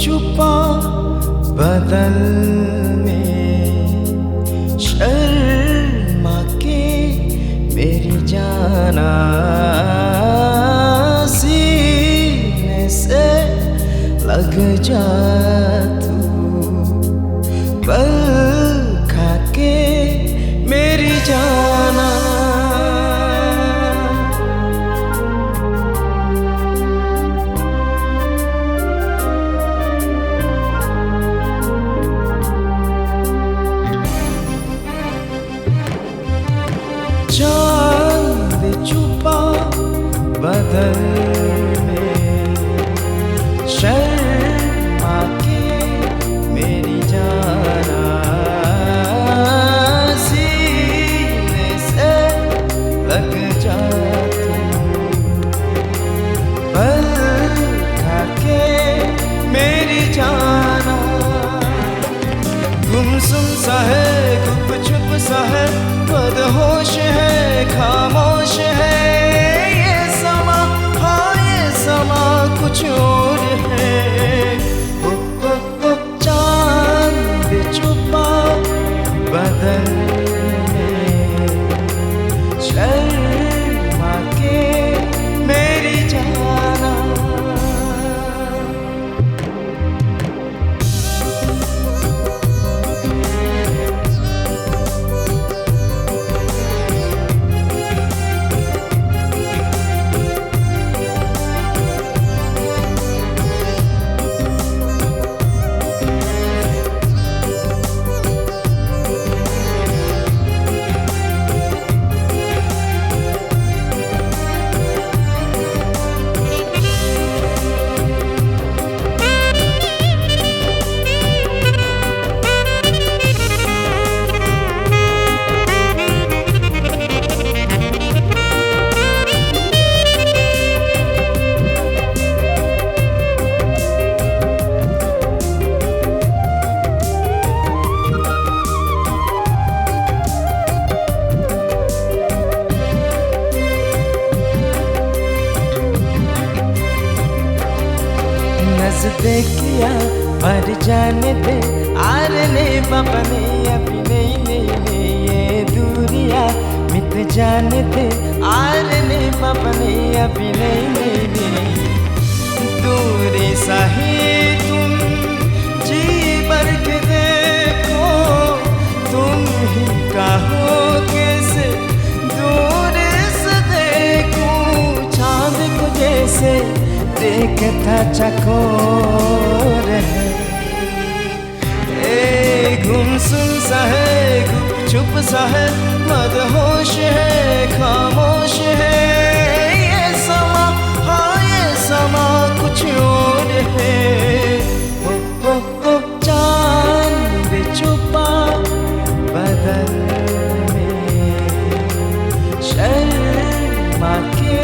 छुपा बदल में शर्मा के मेरी जाना सीने से लग जा तू पल खा के मेरी जाना। चांद छुपा बदल में शर्मा के मेरी जाना सीने से लग जा तू पल खा के मेरी जाना। गुमसुम सा है गुप चुप सा है बदहोश है खामोश है ये समा, हाँ ये समा कुछ और है। ओ चांद छुपा बदल में शर्मा के मेरी जाना। देखिया मर जाने दे आरने बपने अभी नहीं नहीं ये दूरिया मिट जाने दे आरने बपने अभी नहीं नहीं दूरी सही तुम जी भर के देखो तुम ही कहो कैसे दूर से देखूं चांद को जैसे देखता चकोर है। ए गुमसुम सा है गुप चुप सा है मदहोश है खामोश है ये समा, हाँ ये समा कुछ और है। ओ चांद छुपा बदल में शर्मा के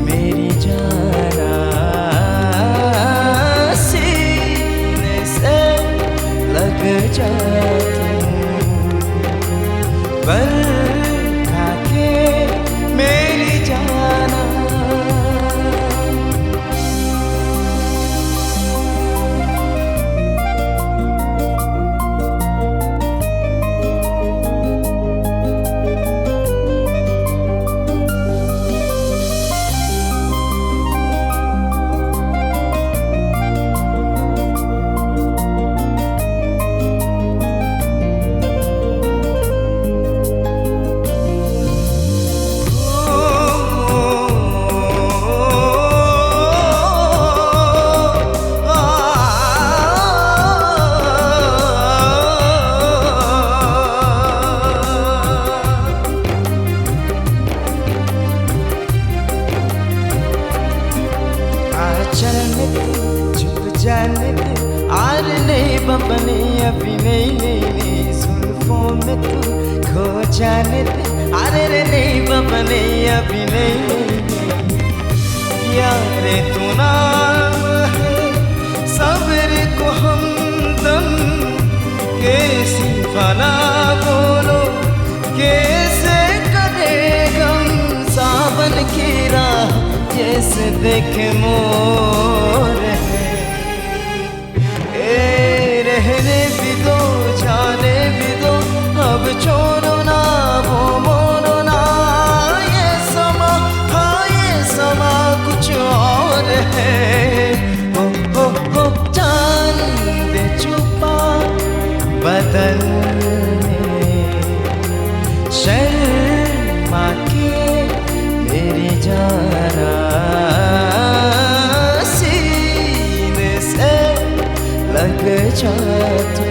मेरी जाना सीने से लग जा तू पल खा के मेरी जाना। चलने दे छुप जाने दे आर नहीं बपने अभी नहीं नहीं नहीं जुल्फों में तू खो जाने दे अरे रे नहीं बपने अभी नहीं नहीं नहीं यारे तू नाम है सब्र को हमदम कैसी भला बोलो कैसे करे गम सावन की राह जैसे देखे मोर है। शर्मा के मेरी जाना सीने से लग जा तू।